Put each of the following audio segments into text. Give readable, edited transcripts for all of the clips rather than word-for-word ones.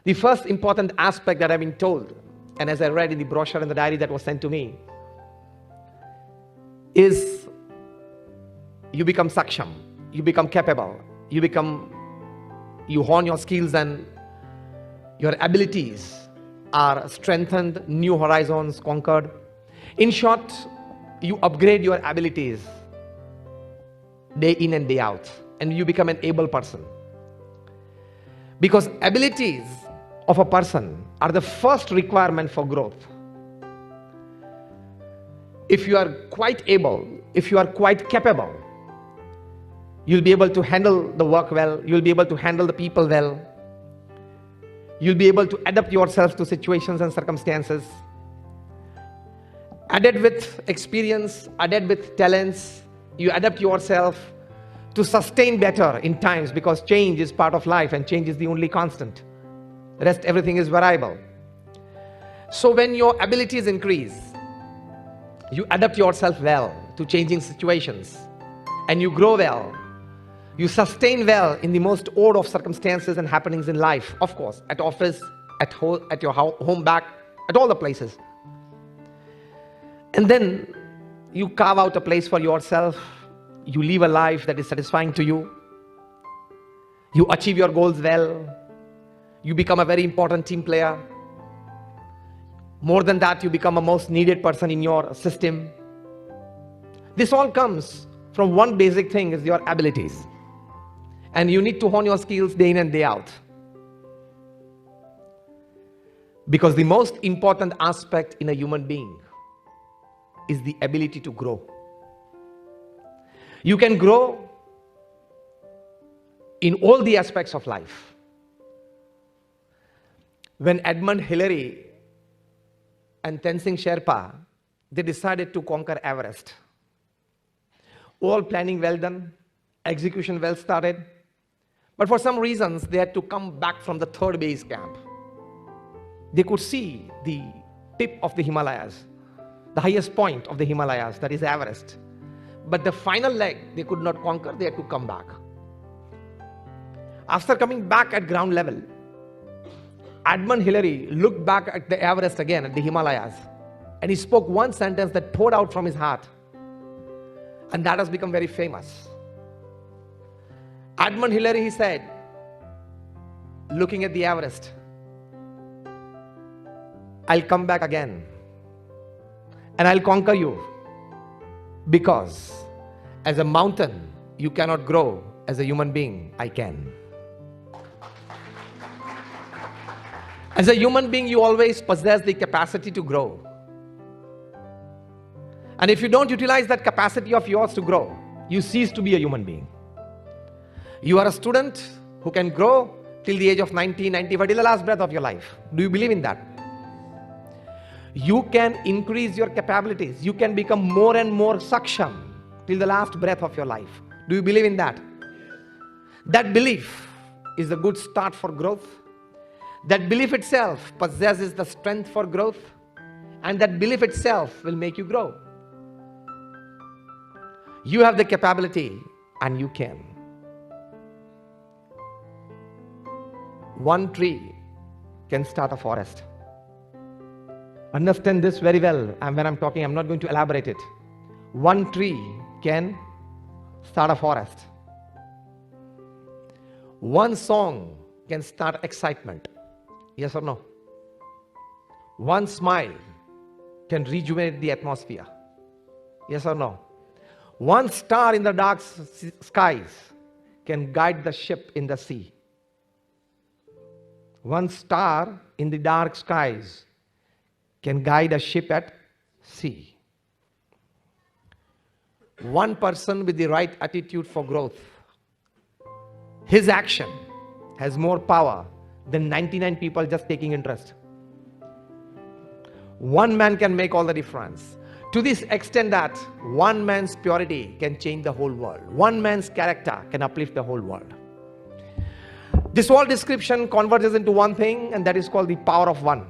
The first important aspect that I've been told, and as I read in the brochure and the diary that was sent to me, is you become saksham, you become capable, you hone your skills and your abilities are strengthened, new horizons conquered. In short, you upgrade your abilities day in and day out, and you become an able person. Because abilities of a person are the first requirement for growth. If you are quite able, if you are quite capable, you'll be able to handle the work well, you'll be able to handle the people well, you'll be able to adapt yourself to situations and circumstances. Added with experience, added with talents, you adapt yourself to sustain better in times, because change is part of life and change is the only constant. The rest, everything is variable. So when your abilities increase, you adapt yourself well to changing situations and you grow well. You sustain well in the most odd of circumstances and happenings in life, of course, at office, at home, at your home back, at all the places. And then you carve out a place for yourself. You live a life that is satisfying to you. You achieve your goals well. You become a very important team player. More than that, you become a most needed person in your system. This all comes from one basic thing, is your abilities. And you need to hone your skills day in and day out. Because the most important aspect in a human being is the ability to grow. You can grow in all the aspects of life. When Edmund Hillary and Tenzing Sherpa, they decided to conquer Everest. All planning well done, execution well started, but for some reasons they had to come back from the third base camp. They could see the tip of the Himalayas, the highest point of the Himalayas, that is Everest. But the final leg they could not conquer, they had to come back. After coming back at ground level, Edmund Hillary looked back at the Everest again, at the Himalayas, and he spoke one sentence that poured out from his heart, and that has become very famous. Edmund Hillary, he said, looking at the Everest, I'll come back again and I'll conquer you, because as a mountain you cannot grow, as a human being I can. As a human being, you always possess the capacity to grow. And if you don't utilize that capacity of yours to grow, you cease to be a human being. You are a student who can grow till the age of 90, 95, till the last breath of your life. Do you believe in that? You can increase your capabilities. You can become more and more saksham till the last breath of your life. Do you believe in that? That belief is a good start for growth. That belief itself possesses the strength for growth, and that belief itself will make you grow. You have the capability and you can. One tree can start a forest. Understand this very well, and when I'm talking, I'm not going to elaborate it. One tree can start a forest. One song can start excitement. Yes or no? One smile can rejuvenate the atmosphere. Yes or no? One star in the dark skies can guide the ship in the sea. One star in the dark skies can guide a ship at sea. One person with the right attitude for growth, his action has more power than 99 people just taking interest. One man can make all the difference. To this extent that one man's purity can change the whole world. One man's character can uplift the whole world. This whole description converges into one thing, and that is called the power of one.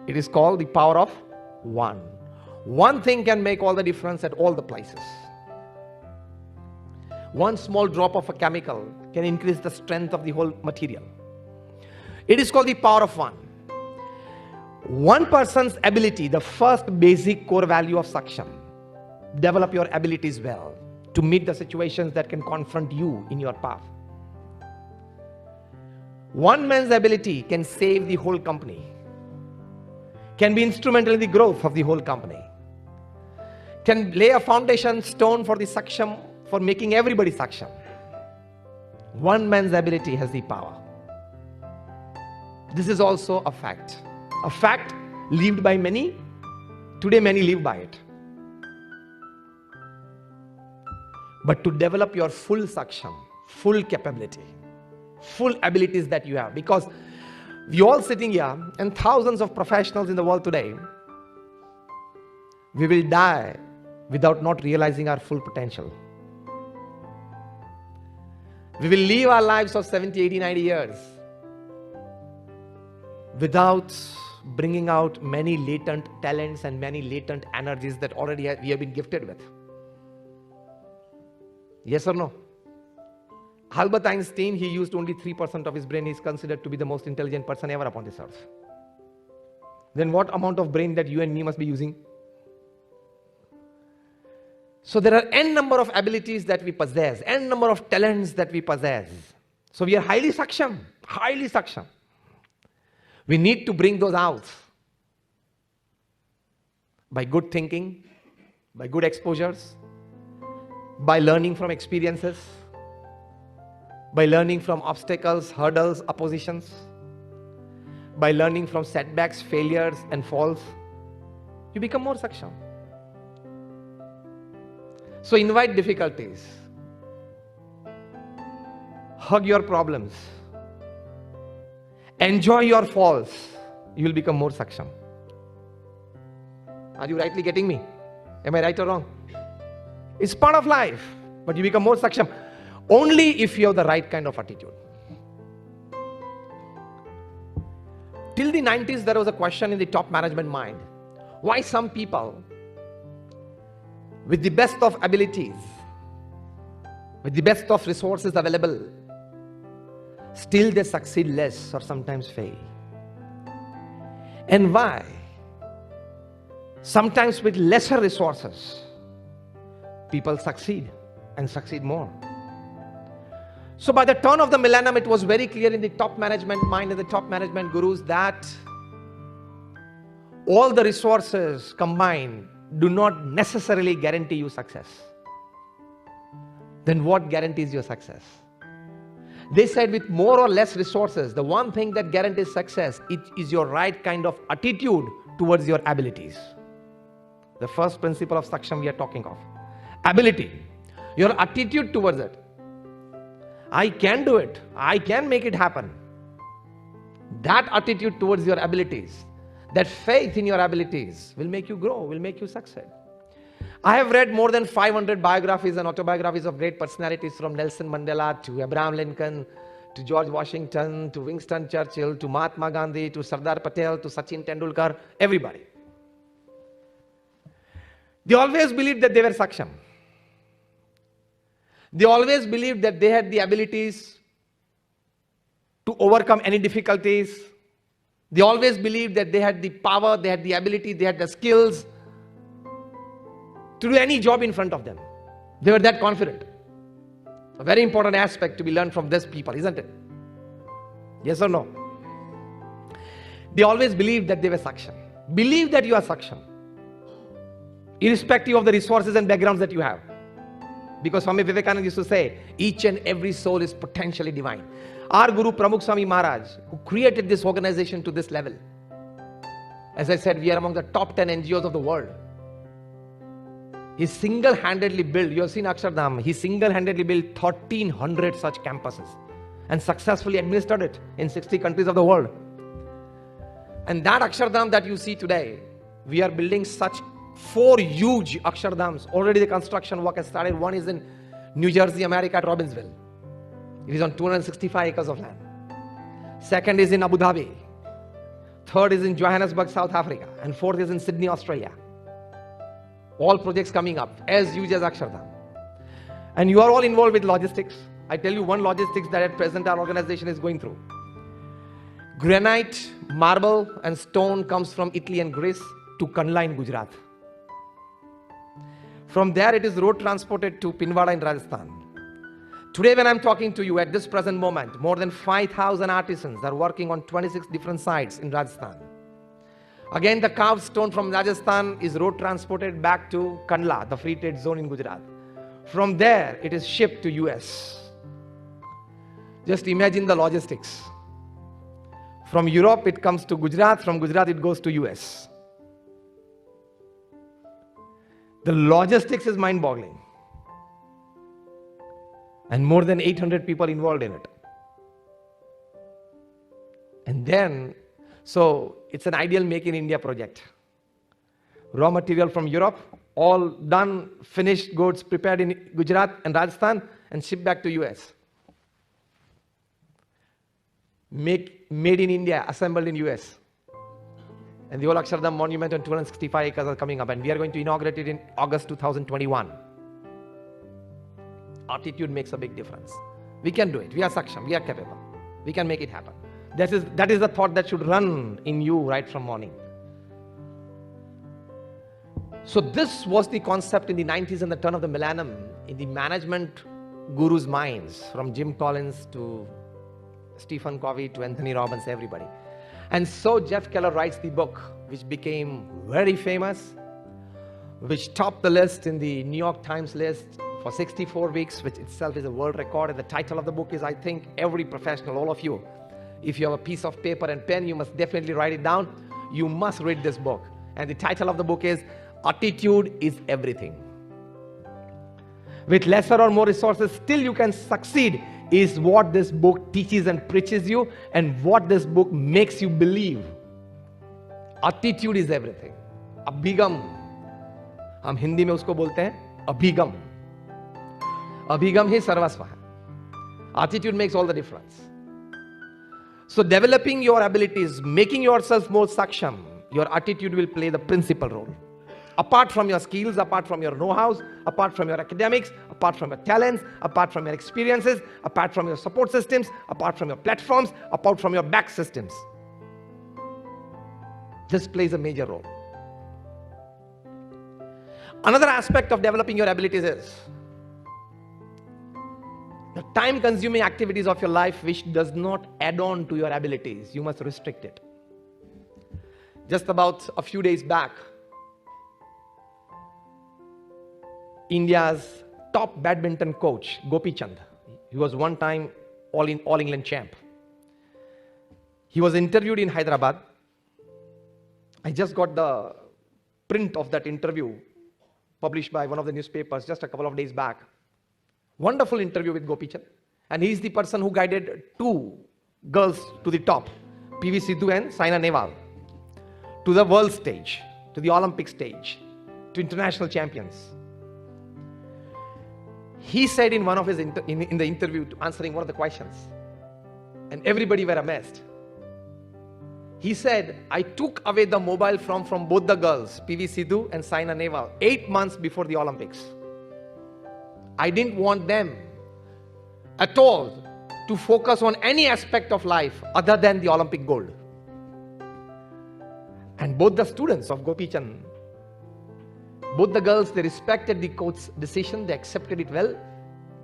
It is called the power of one. One thing can make all the difference at all the places. One small drop of a chemical can increase the strength of the whole material. It is called the power of one. One person's ability, the first basic core value of Saksham. Develop your abilities well to meet the situations that can confront you in your path. One man's ability can save the whole company, can be instrumental in the growth of the whole company, can lay a foundation stone for the Saksham, for making everybody Saksham. One man's ability has the power. This is also a fact. A fact lived by many. Today many live by it. But to develop your full Saksham, full capability, full abilities that you have, because we all sitting here and thousands of professionals in the world today, we will die without not realizing our full potential. We will live our lives of 70, 80, 90 years without bringing out many latent talents and many latent energies that already we have been gifted with. Yes or no? Albert Einstein, he used only 3% of his brain. He is considered to be the most intelligent person ever upon this earth. Then what amount of brain that you and me must be using? So there are n number of abilities that we possess, n number of talents that we possess. So we are highly Saksham, highly Saksham. We need to bring those out by good thinking, by good exposures, by learning from experiences, by learning from obstacles, hurdles, oppositions, by learning from setbacks, failures and falls. You become more Saksham. So invite difficulties, hug your problems, enjoy your falls. You will become more Saksham. Are you rightly getting me? Am I right or wrong? It's part of life, but you become more Saksham only if you have the right kind of attitude. Till the 90s, there was a question in the top management mind. Why some people with the best of abilities, with the best of resources available, still they succeed less or sometimes fail? And why sometimes with lesser resources people succeed and succeed more? So by the turn of the millennium, it was very clear in the top management mind and the top management gurus that all the resources combined do not necessarily guarantee you success. Then what guarantees your success? They said with more or less resources, the one thing that guarantees success, it is your right kind of attitude towards your abilities. The first principle of Saksham we are talking of. Ability. Your attitude towards it. I can do it. I can make it happen. That attitude towards your abilities, that faith in your abilities will make you grow, will make you succeed. I have read more than 500 biographies and autobiographies of great personalities, from Nelson Mandela to Abraham Lincoln, to George Washington, to Winston Churchill, to Mahatma Gandhi, to Sardar Patel, to Sachin Tendulkar, everybody. They always believed that they were Saksham. They always believed that they had the abilities to overcome any difficulties. They always believed that they had the power, they had the ability, they had the skills to do any job in front of them. They were that confident. A very important aspect to be learned from these people, isn't it? Yes or no? They always believed that they were Saksham. Believe that you are Saksham, irrespective of the resources and backgrounds that you have. Because Swami Vivekananda used to say, each and every soul is potentially divine. Our Guru Pramukh Swami Maharaj, who created this organization to this level, as I said, we are among the top 10 NGOs of the world. He single-handedly built, you have seen Akshardham, he single-handedly built 1,300 such campuses and successfully administered it in 60 countries of the world. And that Akshardham that you see today, we are building such 4 huge Akshardhams. Already the construction work has started. One is in New Jersey, America at Robbinsville. It is on 265 acres of land. Second is in Abu Dhabi. Third is in Johannesburg, South Africa. And fourth is in Sydney, Australia. All projects coming up as huge as Akshardham. And you are all involved with logistics. I tell you one logistics that at present our organization is going through. Granite, marble and stone comes from Italy and Greece to Kandla in Gujarat. From there it is road transported to Pinwada in Rajasthan. Today when I'm talking to you at this present moment, more than 5,000 artisans are working on 26 different sites in Rajasthan. Again, the carved stone from Rajasthan is road transported back to Kandla, the free trade zone in Gujarat. From there, it is shipped to US. Just imagine the logistics. From Europe, it comes to Gujarat. From Gujarat, it goes to US. The logistics is mind-boggling. And more than 800 people involved in it. And then, so it's an ideal Make in India project. Raw material from Europe, all done, finished goods prepared in Gujarat and Rajasthan and shipped back to US. Made in India, assembled in US. And the whole Akshardham monument on 265 acres are coming up, and we are going to inaugurate it in August 2021. Attitude makes a big difference. We can do it. We are saksham. We are capable. We can make it happen. That is the thought that should run in you right from morning. So this was the concept in the 90s and the turn of the millennium in the management gurus' minds, from Jim Collins to Stephen Covey to Anthony Robbins, everybody. And so Jeff Keller writes the book, which became very famous, which topped the list in the New York Times list for 64 weeks, which itself is a world record. And the title of the book is, I think, every professional, all of you, if you have a piece of paper and pen, you must definitely write it down. You must read this book. And the title of the book is, Attitude is Everything. With lesser or more resources, still you can succeed, is what this book teaches and preaches you, and what this book makes you believe. Attitude is everything. Abhigam. हम हिंदी में उसको बोलते हैं अभिगम. अभिगम ही सर्वस्व है. Attitude makes all the difference. So developing your abilities, making yourself more saksham, your attitude will play the principal role. Apart from your skills, apart from your know-hows, apart from your academics, apart from your talents, apart from your experiences, apart from your support systems, apart from your platforms, apart from your back systems. This plays a major role. Another aspect of developing your abilities is the time-consuming activities of your life which does not add on to your abilities. You must restrict it. Just about a few days back, India's top badminton coach, Gopi Chand, he was one time All England champ. He was interviewed in Hyderabad. I just got the print of that interview published by one of the newspapers just a couple of days back. Wonderful interview with Gopi Chand. And he's the person who guided two girls to the top, PV Sidhu and Saina Nehwal, to the world stage, to the Olympic stage, to international champions. He said in one of his in the interview, answering one of the questions, and everybody were amazed. He said, I took away the mobile from both the girls, PV Sidhu and Saina Nehwal, 8 months before the Olympics. I didn't want them at all to focus on any aspect of life other than the Olympic gold. And both the students of Gopi Chand, both the girls, they respected the coach's decision, they accepted it well.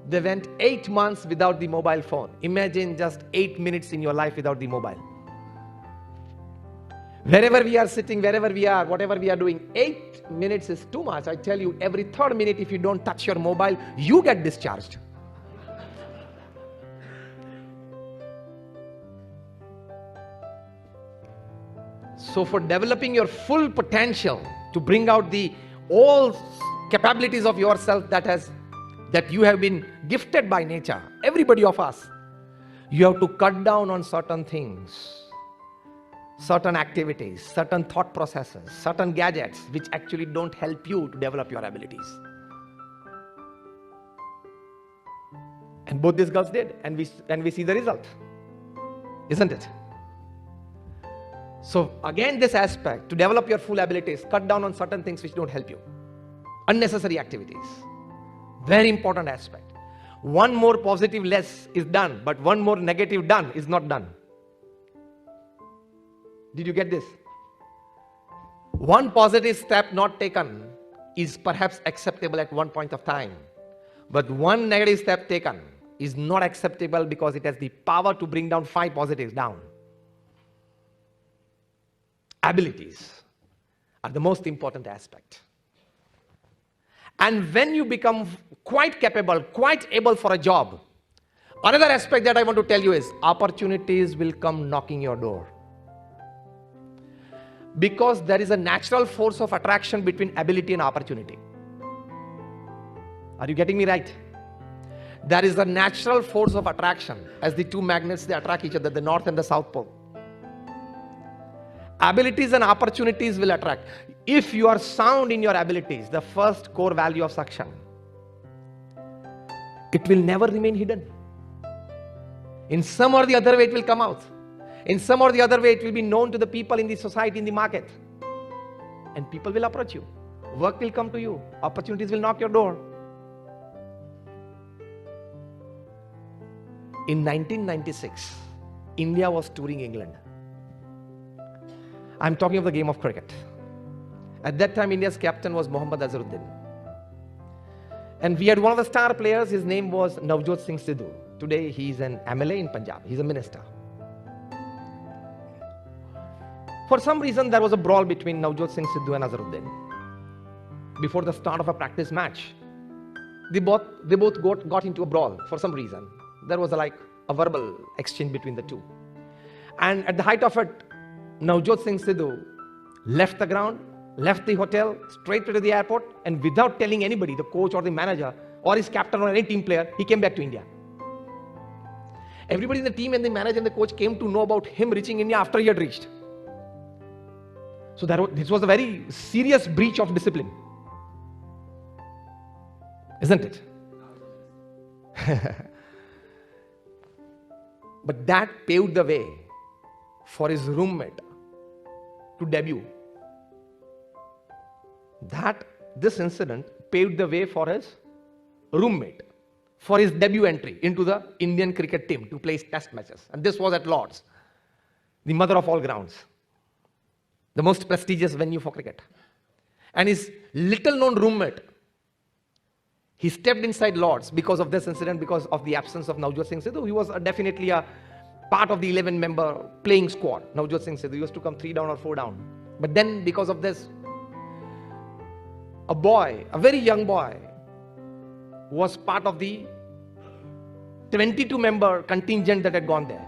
They went 8 months without the mobile phone. Imagine just 8 minutes in your life without the mobile. Wherever we are sitting, wherever we are, whatever we are doing, 8 minutes is too much. I tell you, every third minute, if you don't touch your mobile, you get discharged. So for developing your full potential to bring out all capabilities of yourself that you have been gifted by nature, everybody of us, you have to cut down on certain things, certain activities, certain thought processes, certain gadgets which actually don't help you to develop your abilities. And both these girls did, and we see the result, isn't it? So again, this aspect, to develop your full abilities, cut down on certain things which don't help you. Unnecessary activities. Very important aspect. One more positive less is done, but one more negative done is not done. Did you get this? One positive step not taken is perhaps acceptable at one point of time, but one negative step taken is not acceptable because it has the power to bring down 5 positives down. Abilities are the most important aspect. And when you become quite capable, quite able for a job, another aspect that I want to tell you is opportunities will come knocking your door. Because there is a natural force of attraction between ability and opportunity. Are you getting me right? There is a natural force of attraction. As the two magnets, they attract each other, the north and the south pole. Abilities and opportunities will attract. If you are sound in your abilities, the first core value of success, it will never remain hidden. In some or the other way, it will come out. In some or the other way, it will be known to the people in the society, in the market. And people will approach you. Work will come to you. Opportunities will knock your door. In 1996, India was touring England. I'm talking of the game of cricket. At that time, India's captain was Mohammad Azharuddin. And we had one of the star players, his name was Navjot Singh Sidhu. Today, he's an MLA in Punjab. He's a minister. For some reason, there was a brawl between Navjot Singh Sidhu and Azharuddin. Before the start of a practice match, they both got into a brawl for some reason. There was like a verbal exchange between the two. And at the height of it, Navjot Singh Sidhu left the ground, left the hotel, straight to the airport, and without telling anybody, the coach or the manager or his captain or any team player, he came back to India. Everybody in the team and the manager and the coach came to know about him reaching India after he had reached. So this was a very serious breach of discipline. Isn't it? But that paved the way for his roommate to debut. This incident paved the way for his roommate for his debut entry into the Indian cricket team to play test matches. And this was at Lord's, the mother of all grounds, the most prestigious venue for cricket. And his little known roommate, he stepped inside Lord's because of this incident, because of the absence of Navjot Singh Sidhu. He was definitely a part of the 11-member playing squad. Navjot Singh Sidhu used to come 3 down or 4 down. But then because of this, a boy, a very young boy, was part of the 22-member contingent that had gone there.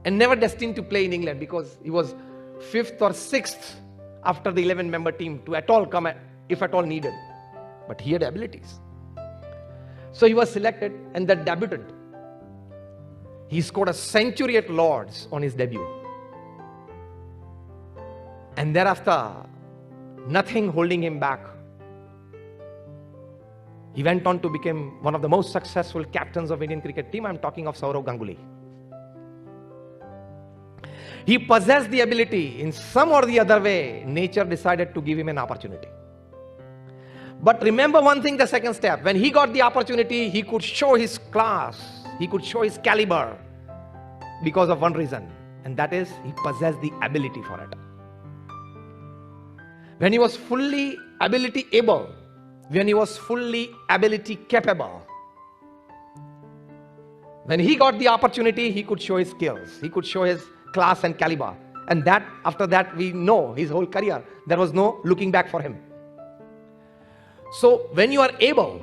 And never destined to play in England because he was 5th or 6th after the 11-member team to at all come if at all needed. But he had abilities. So he was selected, and that debutant, he scored a century at Lord's on his debut. And thereafter, nothing holding him back. He went on to become one of the most successful captains of Indian cricket team. I'm talking of Sourav Ganguly. He possessed the ability. In some or the other way, nature decided to give him an opportunity. But remember one thing, the second step. When he got the opportunity, he could show his class. He could show his caliber because of one reason. And that is, he possessed the ability for it. When he was fully ability able, when he was fully ability capable, when he got the opportunity, he could show his skills. He could show his class and caliber. And that, after that, we know his whole career, there was no looking back for him. So when you are able,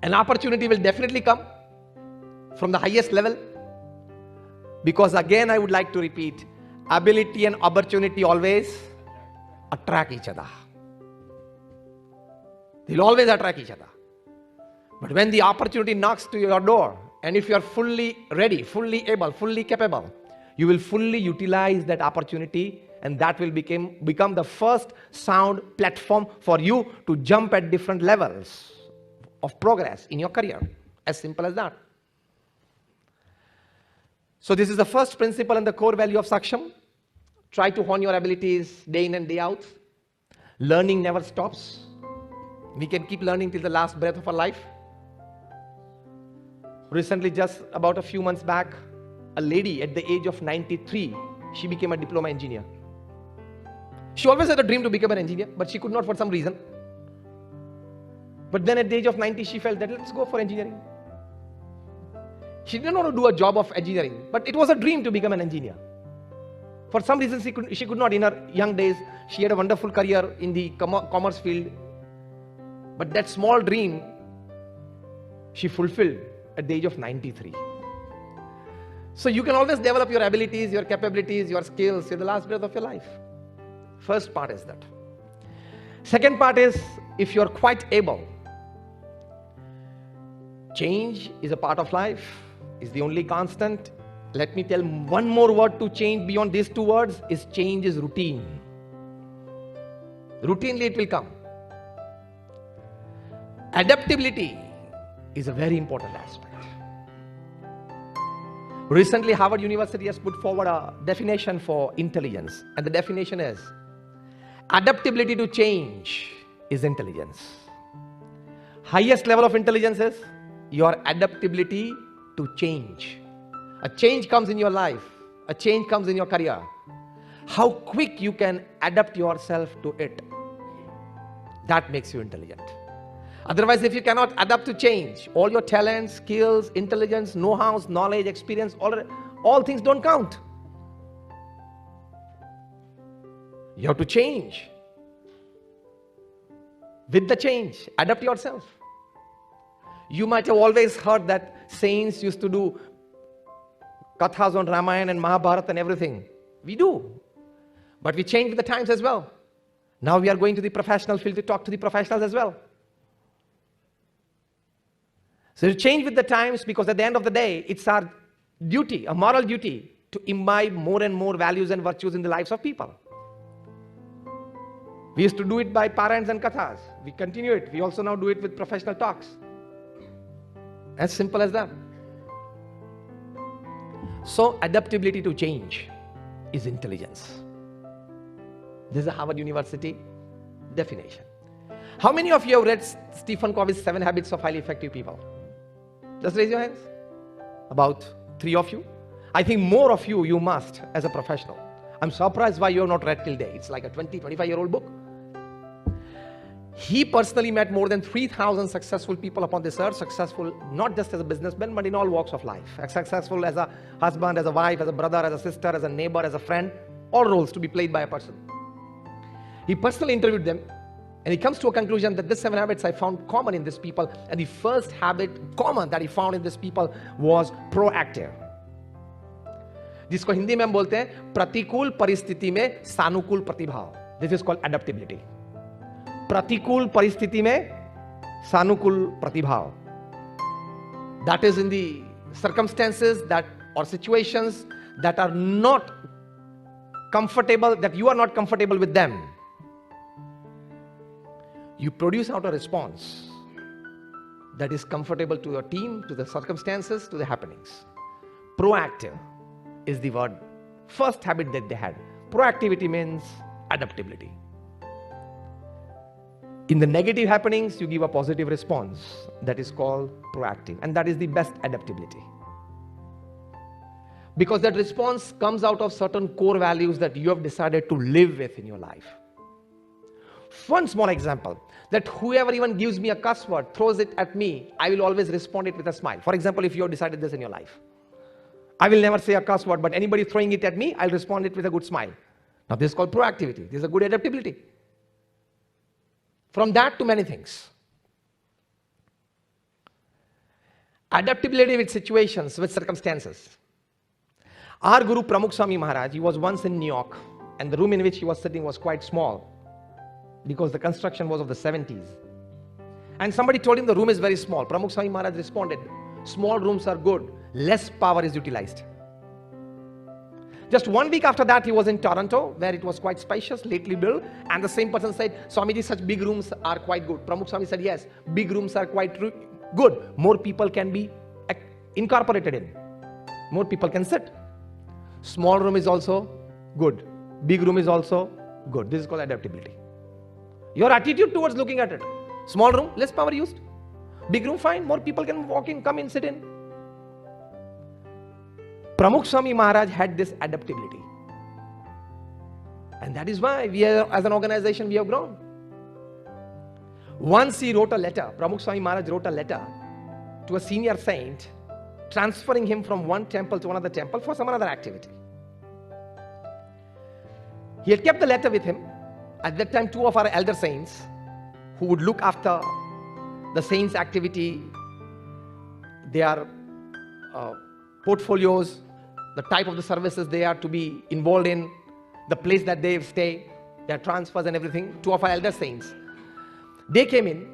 an opportunity will definitely come from the highest level. Because again, I would like to repeat, ability and opportunity always attract each other. They'll always attract each other. But when the opportunity knocks to your door, and if you are fully ready, fully able, fully capable, you will fully utilize that opportunity, and that will become the first sound platform for you to jump at different levels of progress in your career. As simple as that. So this is the first principle and the core value of Saksham. Try to hone your abilities day in and day out. Learning never stops. We can keep learning till the last breath of our life. Recently, just about a few months back, a lady at the age of 93, she became a diploma engineer. She always had a dream to become an engineer, but she could not for some reason. But then at the age of 90, she felt that let's go for engineering. She didn't want to do a job of engineering, but it was a dream to become an engineer. For some reason, she could not. In her young days, she had a wonderful career in the commerce field. But that small dream, she fulfilled at the age of 93. So you can always develop your abilities, your capabilities, your skills till the last breath of your life. First part is that. Second part is, if you're quite able, change is a part of life, is the only constant. Let me tell one more word to change beyond these two words, is change is routine. Routinely it will come. Adaptability is a very important aspect. Recently, Harvard University has put forward a definition for intelligence, and the definition is, adaptability to change is intelligence. Highest level of intelligence is your adaptability to change. A change comes in your life, a change comes in your career. How quick you can adapt yourself to it, that makes you intelligent. Otherwise, if you cannot adapt to change, all your talents, skills, intelligence, know-hows, knowledge, experience, all things don't count. You have to change. With the change, adapt yourself. You might have always heard that saints used to do kathas on Ramayana and Mahabharata and everything. We do. But we change with the times as well. Now we are going to the professional field to talk to the professionals as well. So you change with the times, because at the end of the day, it's our duty, a moral duty, to imbibe more and more values and virtues in the lives of people. We used to do it by parents and kathas. We continue it. We also now do it with professional talks. As simple as that. So adaptability to change is intelligence. This is a Harvard University definition. How many of you have read Stephen Covey's 7 Habits of Highly Effective People? Just raise your hands. About 3 of you. I think more of you must as a professional. I'm surprised why you have not read till day. It's like a 25-year-old book. He personally met more than 3,000 successful people upon this earth. Successful not just as a businessman, but in all walks of life. Successful as a husband, as a wife, as a brother, as a sister, as a neighbor, as a friend. All roles to be played by a person. He personally interviewed them, and he comes to a conclusion that these 7 habits I found common in these people, and the first habit common that he found in these people was proactive. जिसको हिंदी में हम बोलते हैं प्रतिकूल परिस्थिति में सानुकूल प्रतिभाव. This is called adaptability. प्रतिकूल परिस्थिति में सानुकूल प्रतिभाव. That is in the circumstances that or situations that are not comfortable, that you are not comfortable with them. You produce out a response that is comfortable to your team, to the circumstances, to the happenings. Proactive is the word, first habit that they had. Proactivity means adaptability. In the negative happenings, you give a positive response. That is called proactive. And that is the best adaptability. Because that response comes out of certain core values that you have decided to live with in your life. One small example, that whoever even gives me a cuss word, throws it at me, I will always respond it with a smile. For example, if you have decided this in your life, I will never say a cuss word, but anybody throwing it at me, I'll respond it with a good smile. Now this is called proactivity. This is a good adaptability. From that to many things. Adaptability with situations, with circumstances. Our Guru Pramukh Swami Maharaj, he was once in New York, and the room in which he was sitting was quite small, because the construction was of the 70s. And somebody told him the room is very small. Pramukh Swami Maharaj responded, small rooms are good, less power is utilized. Just 1 week after that, he was in Toronto, where it was quite spacious, lately built, and the same person said, Swamiji, such big rooms are quite good. Pramukh Swami said, yes, big rooms are quite good. More people can be incorporated in. More people can sit. Small room is also good. Big room is also good. This is called adaptability. Your attitude towards looking at it. Small room, less power used. Big room, fine, more people can walk in, come in, sit in. Pramukh Swami Maharaj had this adaptability. And that is why we are, as an organization, we have grown. Once he wrote a letter, Pramukh Swami Maharaj wrote a letter to a senior saint, transferring him from one temple to another temple for some other activity. He had kept the letter with him. At that time, two of our elder saints who would look after the saints' activity, their portfolios, the type of the services they are to be involved in, the place that they stay, their transfers and everything, two of our elder saints. They came in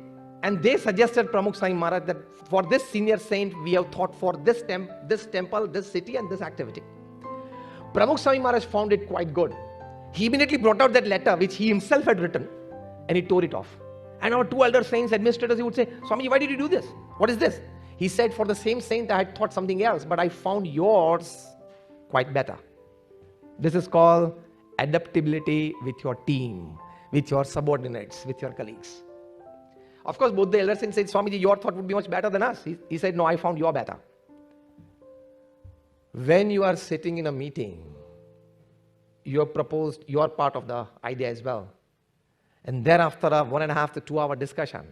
and they suggested Pramukh Swami Maharaj that for this senior saint, we have thought for this temple, this city and this activity. Pramukh Swami Maharaj found it quite good. He immediately brought out that letter which he himself had written and he tore it off. And our two elder saints, administrators, he would say, Swamiji, why did you do this? What is this? He said, for the same saint, I had thought something else, but I found yours quite better. This is called adaptability with your team, with your subordinates, with your colleagues. Of course, both the elder saints said, Swamiji, your thought would be much better than us. He said, no, I found your better. When you are sitting in a meeting, you have proposed your part of the idea as well. And thereafter a 1.5 to 2 hour discussion,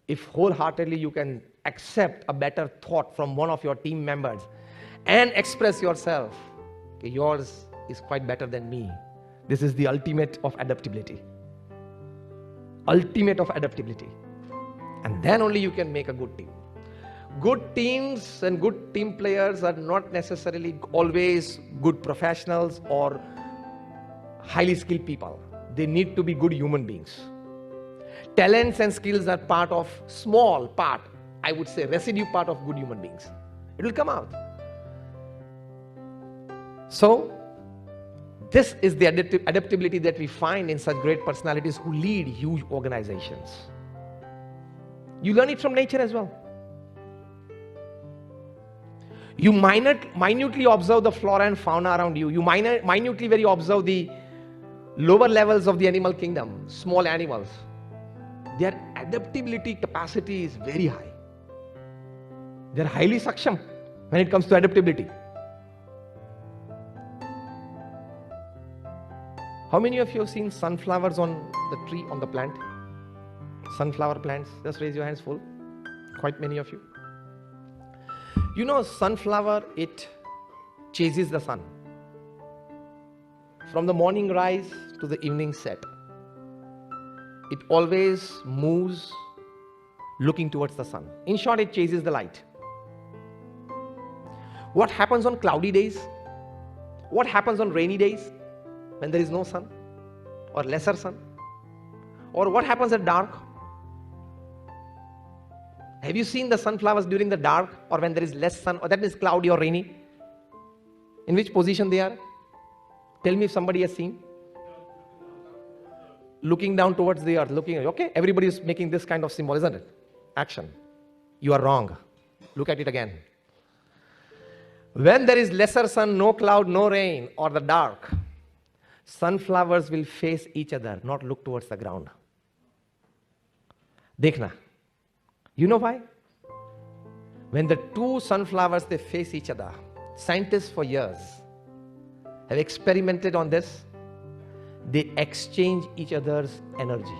if wholeheartedly you can accept a better thought from one of your team members and express yourself, okay, yours is quite better than me. This is the ultimate of adaptability. Ultimate of adaptability. And then only you can make a good team. Good teams and good team players are not necessarily always good professionals or highly skilled people. They need to be good human beings. Talents and skills are part of, small part, I would say residue part of good human beings. It will come out. So, this is the adaptability that we find in such great personalities who lead huge organizations. You learn it from nature as well. You minutely observe the flora and fauna around you. You minutely observe the lower levels of the animal kingdom, small animals. Their adaptability capacity is very high. They are highly saksham when it comes to adaptability. How many of you have seen sunflowers on the tree, on the plant? Sunflower plants, just raise your hands full. Quite many of you. You know, sunflower, it chases the sun. From the morning rise to the evening set. It always moves looking towards the sun. In short, it chases the light. What happens on cloudy days? What happens on rainy days when there is no sun or lesser sun? Or what happens at dark? Have you seen the sunflowers during the dark or when there is less sun, or that is cloudy or rainy? In which position they are? Tell me if somebody has seen. Looking down towards the earth, looking, okay, everybody is making this kind of symbol, isn't it? Action. You are wrong. Look at it again. When there is lesser sun, no cloud, no rain, or the dark, sunflowers will face each other, not look towards the ground. Dekhna. You know why? When the two sunflowers, they face each other, scientists for years have experimented on this. They exchange each other's energy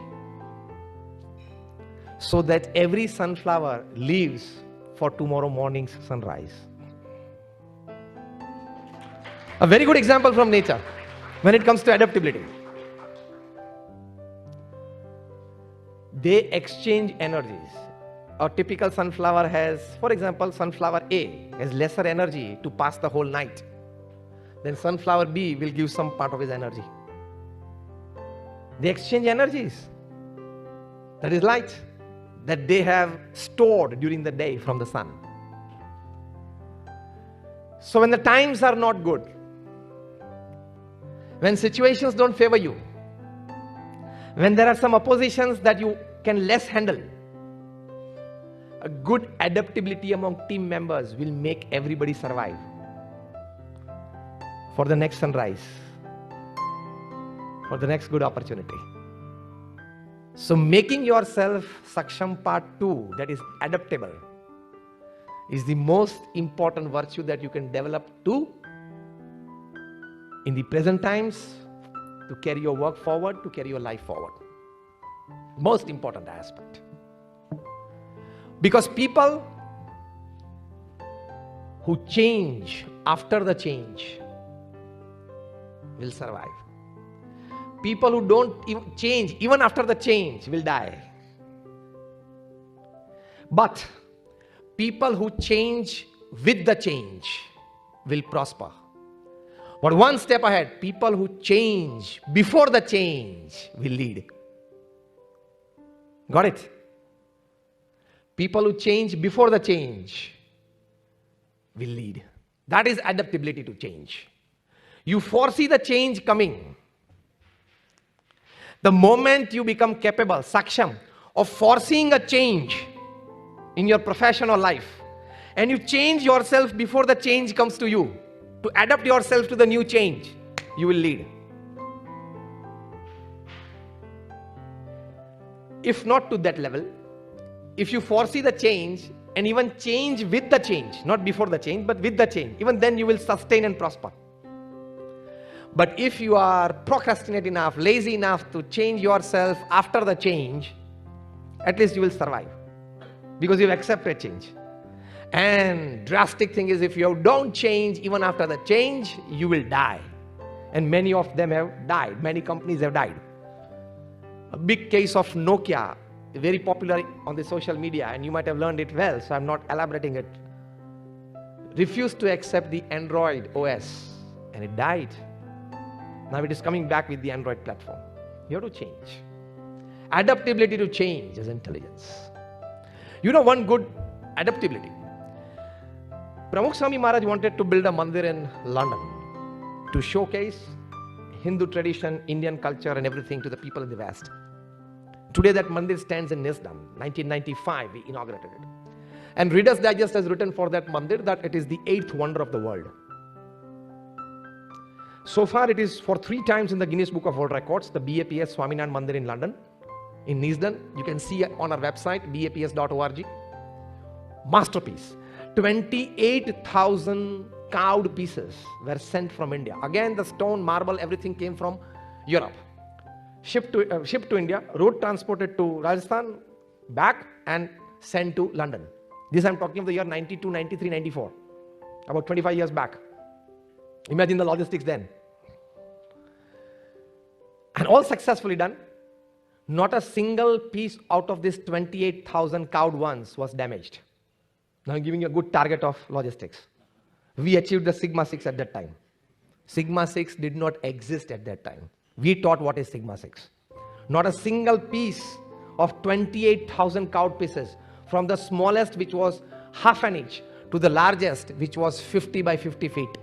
so that every sunflower lives for tomorrow morning's sunrise. A very good example from nature when it comes to adaptability. They exchange energies. A typical sunflower has, for example, sunflower A has lesser energy to pass the whole night. Then sunflower B will give some part of his energy. They exchange energies. That is light that they have stored during the day from the sun. So when the times are not good, when situations don't favor you, when there are some oppositions that you can less handle, a good adaptability among team members will make everybody survive for the next sunrise, for the next good opportunity. So making yourself Saksham part 2, that is adaptable, is the most important virtue that you can develop to, in the present times, to carry your work forward, to carry your life forward. Most important aspect. Because people who change after the change will survive. People who don't change even after the change will die. But people who change with the change will prosper. But one step ahead, people who change before the change will lead. Got it? People who change before the change will lead. That is adaptability to change. You foresee the change coming. The moment you become capable, saksham, of foreseeing a change in your professional life, and you change yourself before the change comes to you, to adapt yourself to the new change, you will lead. If not to that level, if you foresee the change and even change with the change, not before the change, but with the change, even then you will sustain and prosper. But if you are procrastinate enough, lazy enough to change yourself after the change, at least you will survive, because you accept a change. And drastic thing is, if you don't change even after the change, you will die. And many of them have died. Many companies have died. A big case of Nokia, very popular on the social media, and you might have learned it well, so I'm not elaborating it. Refused to accept the Android OS, and it died. Now it is coming back with the Android platform. You have to change. Adaptability to change is intelligence. You know one good adaptability. Pramukh Swami Maharaj wanted to build a mandir in London to showcase Hindu tradition, Indian culture and everything to the people in the West. Today that mandir stands in Nisdam. 1995 we inaugurated it. And Reader's Digest has written for that mandir that it is the 8th wonder of the world. So far it is for 3 times in the Guinness Book of World Records, the BAPS Swaminarayan Mandir in London, in Nisdan. You can see on our website, baps.org. Masterpiece. 28,000 carved pieces were sent from India. Again, the stone, marble, everything came from Europe. Shipped to India, road transported to Rajasthan, back and sent to London. This I'm talking of the year 92, 93, 94. About 25 years back. Imagine the logistics then. And all successfully done. Not a single piece out of this 28,000 carved ones was damaged. Now I'm giving you a good target of logistics. We achieved the Sigma 6 at that time. Sigma 6 did not exist at that time. We taught what is Sigma 6. Not a single piece of 28,000 carved pieces, from the smallest, which was half an inch, to the largest, which was 50 by 50 feet.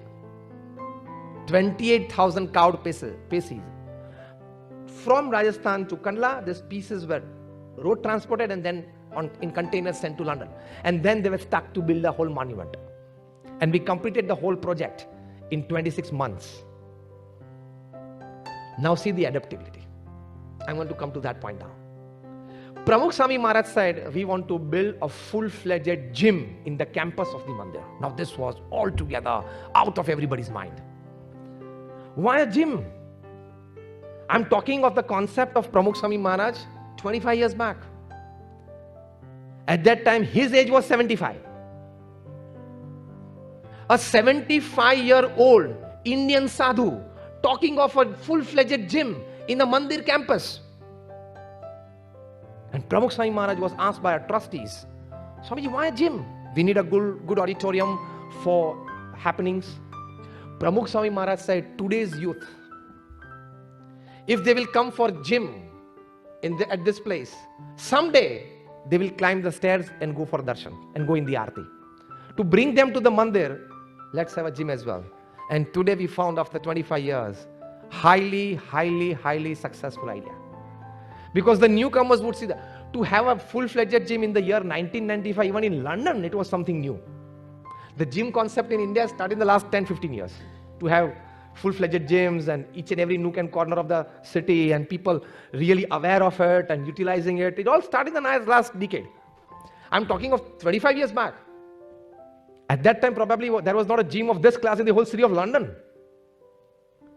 28,000 carved pieces. From Rajasthan to Kandla, these pieces were road transported and then in containers sent to London. And then they were stuck to build a whole monument. And we completed the whole project in 26 months. Now see the adaptability. I'm going to come to that point now. Pramukh Swami Maharaj said, we want to build a full-fledged gym in the campus of the mandir. Now this was altogether out of everybody's mind. Why a gym? I'm talking of the concept of Pramukh Swami Maharaj 25 years back. At that time, his age was 75. A 75-year-old Indian sadhu talking of a full-fledged gym in a mandir campus. And Pramukh Swami Maharaj was asked by our trustees, Swamiji, why a gym? We need a good auditorium for happenings. Pramukh Swami Maharaj said, today's youth, if they will come for gym at this place, someday they will climb the stairs and go for darshan and go in the aarti. To bring them to the mandir, let's have a gym as well. And today we found, after 25 years, highly successful idea. Because the newcomers would see that to have a full-fledged gym in the year 1995, even in London, it was something new. The gym concept in India started in the last 10-15 years. To have full-fledged gyms and each and every nook and corner of the city, and people really aware of it and utilizing it. It all started in the last decade. I'm talking of 25 years back. At that time, probably there was not a gym of this class in the whole city of London.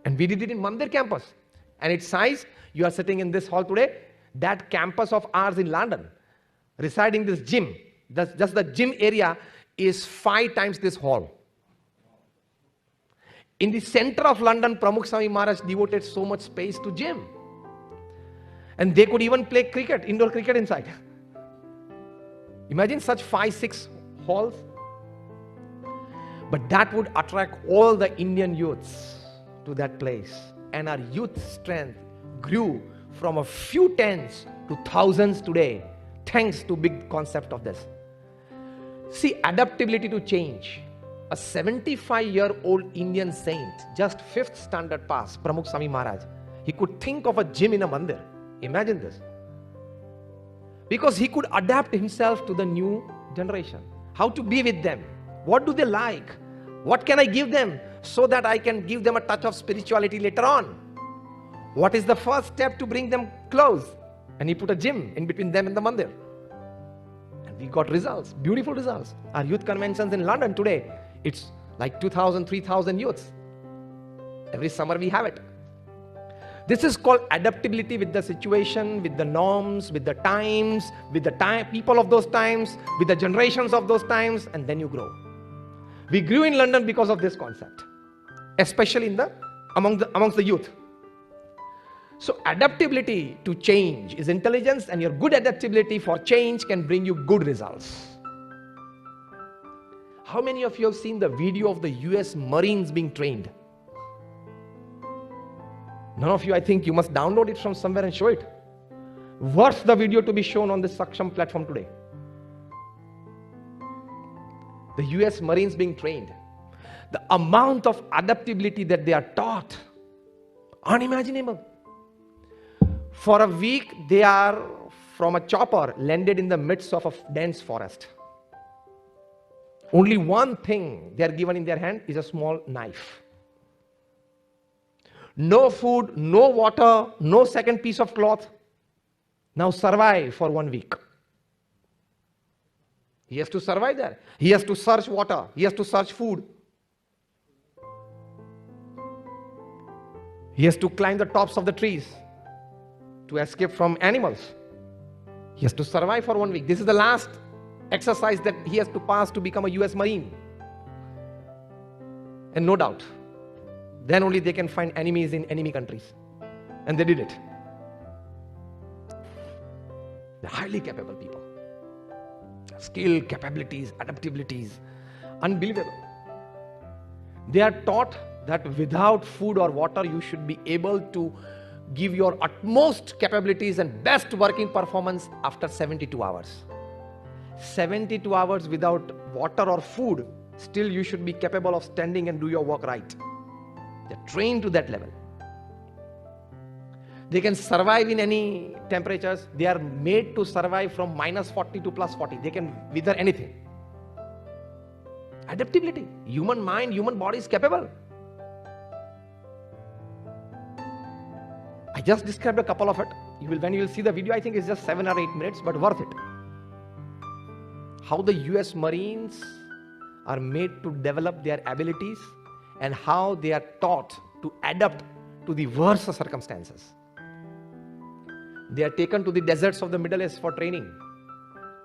And we did it in Mandir campus. And its size, you are sitting in this hall today, that campus of ours in London, residing this gym, just the gym area is 5 times this hall. In the center of London, Pramukh Swami Maharaj devoted so much space to gym. And they could even play cricket, indoor cricket inside. Imagine such 5-6 halls. But that would attract all the Indian youths to that place. And our youth strength grew from a few tens to thousands today, thanks to big concept of this. See, adaptability to change. A 75-year-old Indian saint, just 5th standard pass, Pramukh Swami Maharaj, he could think of a gym in a mandir. Imagine this. Because he could adapt himself to the new generation. How to be with them. What do they like? What can I give them so that I can give them a touch of spirituality later on? What is the first step to bring them close? And he put a gym in between them and the mandir. And we got results, beautiful results. Our youth conventions in London today, it's like 2,000, 3,000 youths. Every summer we have it. This is called adaptability with the situation, with the norms, with the times, with the people of those times, with the generations of those times, and then you grow. We grew in London because of this concept, especially amongst the youth. So adaptability to change is intelligence, and your good adaptability for change can bring you good results. How many of you have seen the video of the US Marines being trained? None of you, I think you must download it from somewhere and show it. What's the video to be shown on this Saksham platform today? The US Marines being trained. The amount of adaptability that they are taught, unimaginable. For a week, they are from a chopper landed in the midst of a dense forest. Only one thing they are given in their hand is a small knife. No food, no water, no second piece of cloth. Now survive for 1 week. He has to survive there. He has to search water. He has to search food. He has to climb the tops of the trees to escape from animals. He has to survive for 1 week. This is the last exercise that he has to pass to become a US Marine. And no doubt, then only they can find enemies in enemy countries. And they did it. They're highly capable people. Skill, capabilities, adaptabilities, unbelievable. They are taught that without food or water, you should be able to give your utmost capabilities and best working performance after 72 hours. 72 hours without water or food, still you should be capable of standing and do your work right. They're trained to that level. They can survive in any temperatures. They are made to survive from -40 to +40. They can wither anything. Adaptability. Human mind, human body is capable. I just described a couple of it. When you will see the video, I think it's just 7 or 8 minutes, but worth it. How the US Marines are made to develop their abilities and how they are taught to adapt to the worst circumstances. They are taken to the deserts of the Middle East for training,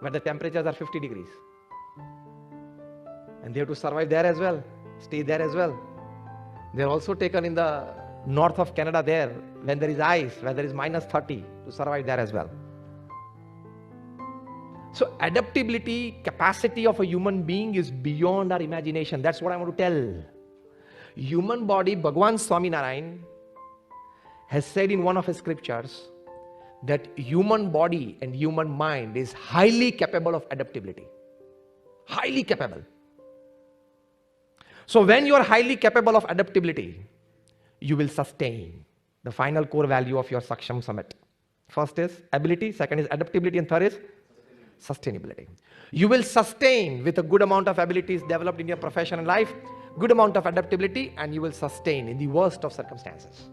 where the temperatures are 50 degrees. And they have to survive there as well, stay there as well. They are also taken in the north of Canada there, when there is ice, where there is -30, to survive there as well. So adaptability, capacity of a human being is beyond our imagination. That's what I want to tell. Human body, Bhagwan Swaminarayan has said in one of his scriptures that human body and human mind is highly capable of adaptability. Highly capable. So when you are highly capable of adaptability, you will sustain the final core value of your Saksham Summit. First is ability, second is adaptability, and third is sustainability. You will sustain with a good amount of abilities developed in your profession and life, good amount of adaptability, and you will sustain in the worst of circumstances.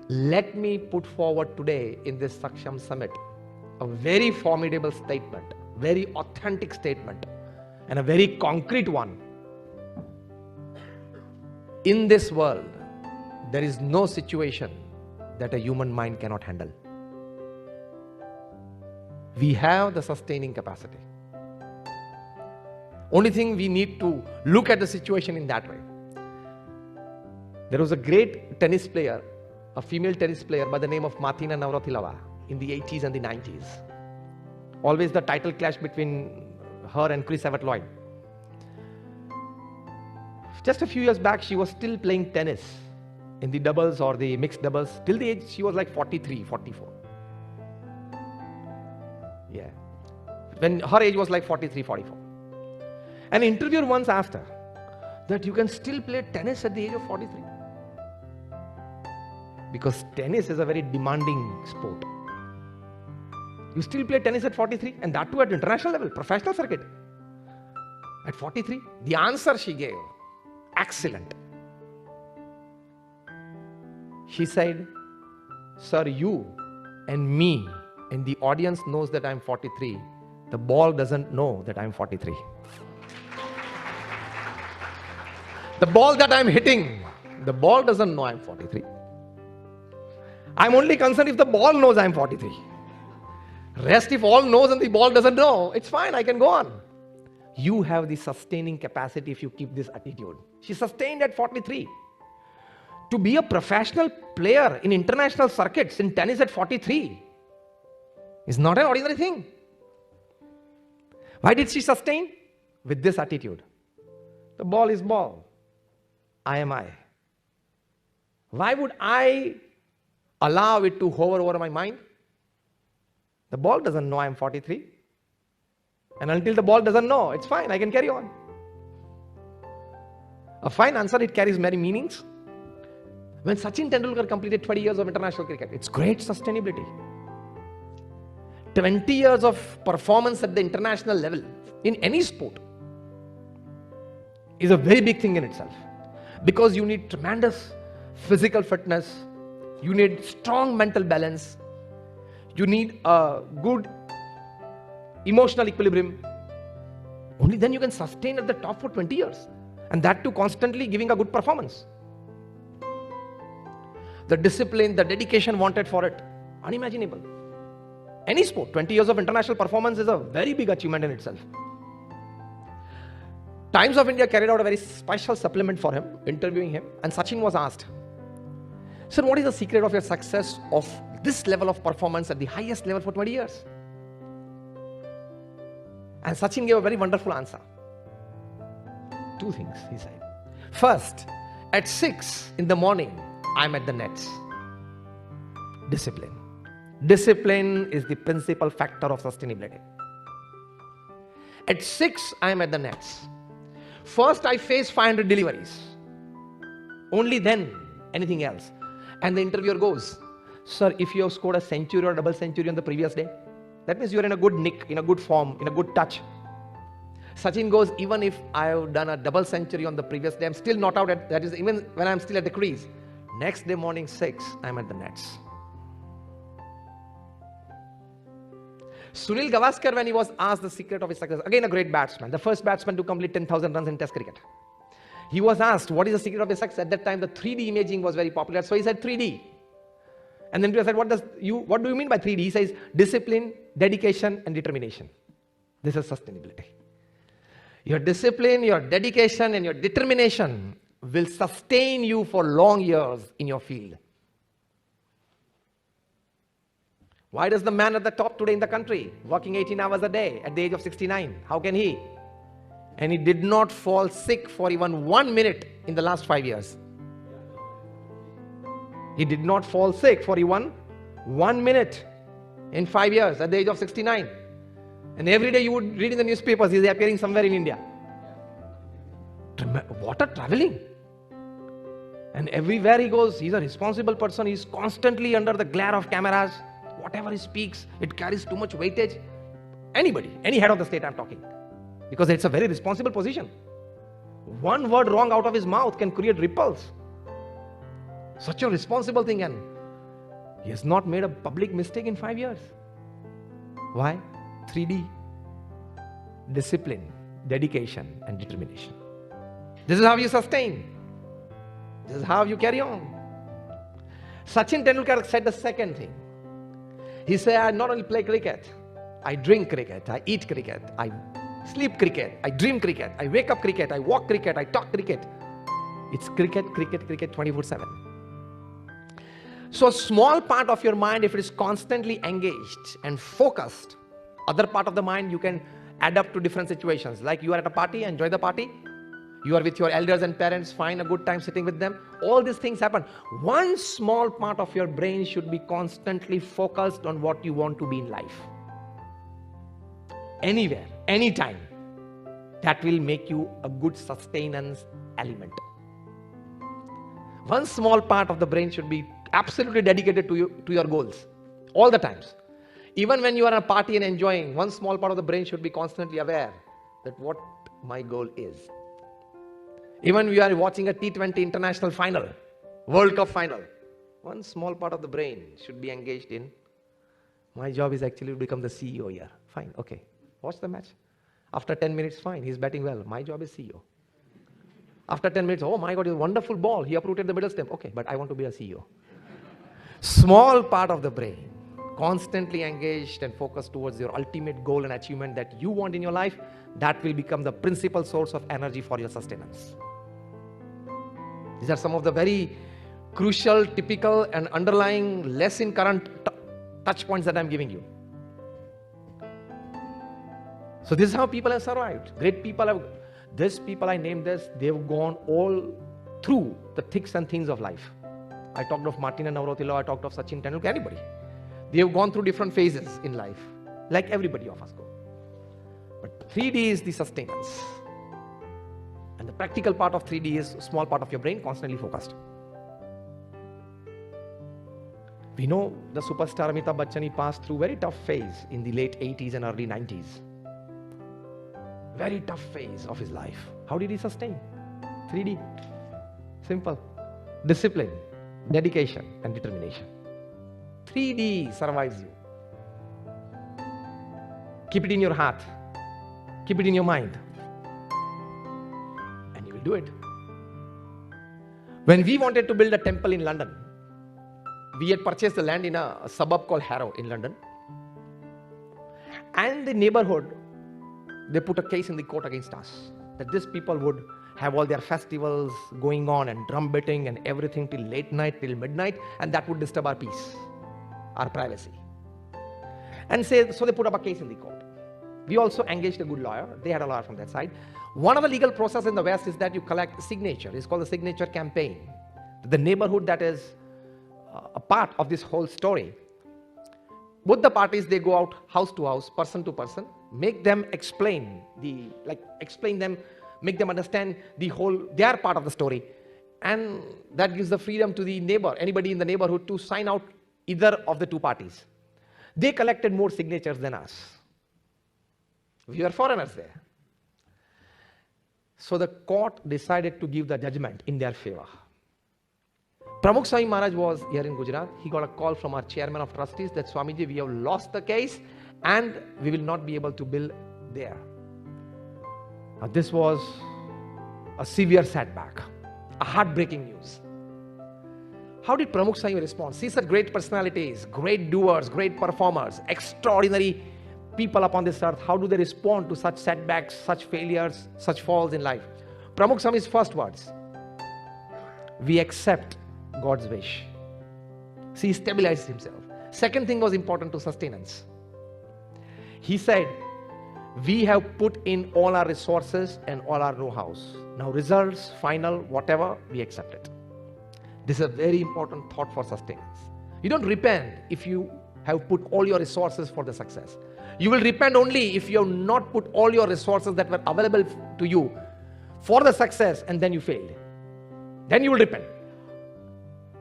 Let me put forward today in this Saksham Summit a very formidable statement, very authentic statement, and a very concrete one. In this world, there is no situation that a human mind cannot handle. We have the sustaining capacity. Only thing, we need to look at the situation in that way. There was a great tennis player, a female tennis player by the name of Martina Navratilova in the 80s and the 90s. Always the title clash between her and Chris Evert-Lloyd. Just a few years back, she was still playing tennis in the doubles or the mixed doubles till the age she was like 43, 44. Yeah. When her age was like 43, 44. An interviewer once asked her that you can still play tennis at the age of 43. Because tennis is a very demanding sport. You still play tennis at 43, and that too at international level, professional circuit. At 43, the answer she gave, excellent. She said, sir, you and me and the audience knows that I'm 43. The ball doesn't know that I'm 43. The ball that I'm hitting, the ball doesn't know I'm 43. I'm only concerned if the ball knows I'm 43. Rest, if all knows and the ball doesn't know, it's fine, I can go on. You have the sustaining capacity if you keep this attitude. She sustained at 43. To be a professional player in international circuits in tennis at 43 is not an ordinary thing. Why did she sustain? With this attitude. The ball is ball. I am I. Why would I allow it to hover over my mind? The ball doesn't know I am 43. And until the ball doesn't know, it's fine, I can carry on. A fine answer, it carries many meanings. When Sachin Tendulkar completed 20 years of international cricket, it's great sustainability. 20 years of performance at the international level in any sport is a very big thing in itself. Because you need tremendous physical fitness, you need strong mental balance, you need a good emotional equilibrium. Only then you can sustain at the top for 20 years. And that too constantly giving a good performance. The discipline, the dedication wanted for it, unimaginable. Any sport, 20 years of international performance is a very big achievement in itself. Times of India carried out a very special supplement for him, interviewing him, and Sachin was asked, sir, what is the secret of your success of this level of performance at the highest level for 20 years? And Sachin gave a very wonderful answer. Two things, he said. First, at 6 in the morning, I'm at the nets. Discipline. Discipline is the principal factor of sustainability. At 6, I'm at the nets. First, I face 500 deliveries. Only then, anything else. And the interviewer goes, sir, if you have scored a century or a double century on the previous day, that means you're in a good nick, in a good form, in a good touch. Sachin goes, even if I have done a double century on the previous day, I'm still not out at, that is even when I'm still at the crease. Next day morning 6, I'm at the nets. Sunil Gavaskar, when he was asked the secret of his success, again a great batsman, the first batsman to complete 10,000 runs in Test cricket. He was asked, what is the secret of his success? At that time, the 3D imaging was very popular, so he said 3D. And then he said, what do you mean by 3D? He says, discipline, dedication, and determination. This is sustainability. Your discipline, your dedication, and your determination will sustain you for long years in your field. Why does the man at the top today in the country, working 18 hours a day at the age of 69, how can he? And he did not fall sick for even 1 minute in the last 5 years. He did not fall sick for even 1 minute in 5 years at the age of 69. And every day you would read in the newspapers, he's appearing somewhere in India. What a traveling. And everywhere he goes, he's a responsible person. He's constantly under the glare of cameras. Whatever he speaks, it carries too much weightage. Anybody, any head of the state I'm talking. Because it's a very responsible position. One word wrong out of his mouth can create ripples. Such a responsible thing, and he has not made a public mistake in 5 years. Why? 3D. Discipline, dedication, and determination. This is how you sustain. This is how you carry on. Sachin Tendulkar said the second thing. He said, I not only play cricket, I drink cricket, I eat cricket, I sleep cricket, I dream cricket, I wake up cricket, I walk cricket, I talk cricket. It's cricket, cricket, cricket 24/7. So a small part of your mind, if it is constantly engaged and focused, other part of the mind you can adapt to different situations. Like you are at a party, enjoy the party. You are with your elders and parents, find a good time sitting with them. All these things happen. One small part of your brain should be constantly focused on what you want to be in life. Anywhere, anytime. That will make you a good sustenance element. One small part of the brain should be absolutely dedicated to your goals. All the times. Even when you are at a party and enjoying, one small part of the brain should be constantly aware that what my goal is. Even when you are watching a T20 international final, World Cup final, one small part of the brain should be engaged in, my job is actually to become the CEO here. Fine, okay. Watch the match. After 10 minutes, fine, he's batting well. My job is CEO. After 10 minutes, oh my God, it's a wonderful ball. He uprooted the middle stump. Okay, but I want to be a CEO. Small part of the brain, constantly engaged and focused towards your ultimate goal and achievement that you want in your life, that will become the principal source of energy for your sustenance. These are some of the very crucial, typical, and underlying less in current touch points that I'm giving you. So this is how people have survived. Great people have, I named this, they've gone all through the thicks and thins of life. I talked of Martin and Navratila, I talked of Sachin Tendulkar, anybody. They have gone through different phases in life, like everybody of us go. But 3D is the sustenance. And the practical part of 3D is a small part of your brain constantly focused. We know the superstar Amitabh Bachchan, he passed through very tough phase in the late 80s and early 90s. Very tough phase of his life. How did he sustain? 3D. Simple. Discipline, dedication, and determination. 3D survives you. Keep it in your heart. Keep it in your mind. And you will do it. When we wanted to build a temple in London, we had purchased the land in a suburb called Harrow in London. And the neighborhood, they put a case in the court against us. That these people would have all their festivals going on and drum beating and everything till late night, till midnight. And that would disturb our peace, our privacy. And so they put up a case in the court. We also engaged a good lawyer. They had a lawyer from that side. One of the legal process in the West is that you collect signature. It's called the signature campaign. The neighborhood that is a part of this whole story. Both the parties, they go out house to house, person to person, make them explain make them understand their part of the story. And that gives the freedom to the neighbor, anybody in the neighborhood, to sign out either of the two parties. They collected more signatures than us. We were foreigners there. So the court decided to give the judgment in their favor. Pramukh Swami Maharaj was here in Gujarat. He got a call from our chairman of trustees that Swamiji, we have lost the case and we will not be able to build there. Now this was a severe setback, a heartbreaking news. How did Pramukh Swami respond? See such great personalities, great doers, great performers, extraordinary people upon this earth. How do they respond to such setbacks, such failures, such falls in life? Pramukh Swami's first words: we accept God's wish. See, he stabilized himself. Second thing was important to sustenance. He said, we have put in all our resources and all our know-hows. Now results, final, whatever, we accept it. This is a very important thought for sustenance. You don't repent if you have put all your resources for the success. You will repent only if you have not put all your resources that were available to you for the success and then you failed. Then you will repent.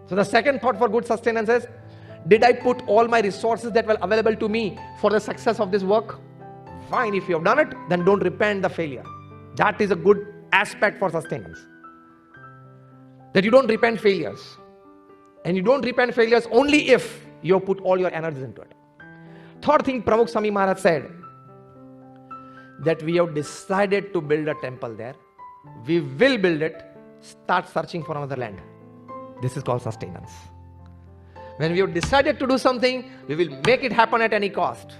So the second thought for good sustenance is, did I put all my resources that were available to me for the success of this work? Fine, if you have done it, then don't repent the failure. That is a good aspect for sustenance. That you don't repent failures. And you don't repent failures only if you put all your energies into it. Third thing Pramukh Swami Maharaj said, that we have decided to build a temple there. We will build it. Start searching for another land. This is called sustenance. When we have decided to do something, we will make it happen at any cost.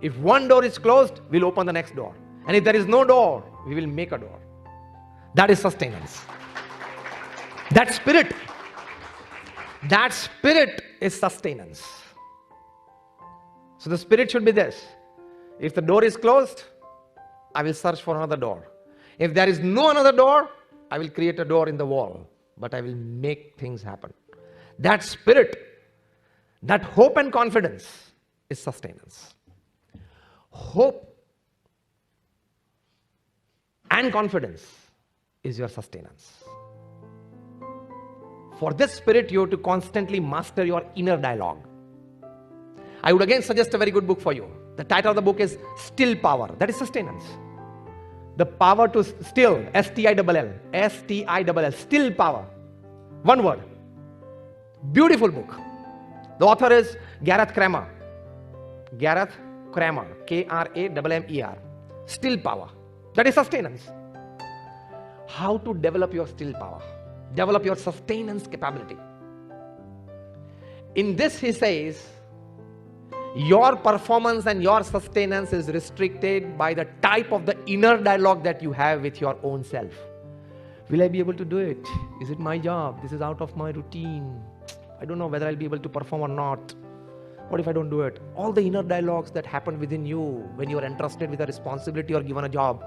If one door is closed, we'll open the next door. And if there is no door, we will make a door. That is sustenance. That spirit is sustenance. So the spirit should be this. If the door is closed, I will search for another door. If there is no another door, I will create a door in the wall. But I will make things happen. That spirit, that hope and confidence is sustenance. Hope and confidence is your sustenance. For this spirit, you have to constantly master your inner dialogue. I would again suggest a very good book for you. The title of the book is Still Power. That is sustenance. The power to still, S-T-I-L-L, S-T-I-L-L, still power. One word. Beautiful book. The author is Gareth Kramer. Gareth Kramer, K-R-A-M-M-E-R. Still power. That is sustenance. How to develop your still power. Develop your sustenance capability. In this he says, your performance and your sustenance is restricted by the type of the inner dialogue that you have with your own self. Will I be able to do it? Is it my job? This is out of my routine. I don't know whether I'll be able to perform or not. What if I don't do it? All the inner dialogues that happen within you when you are entrusted with a responsibility or given a job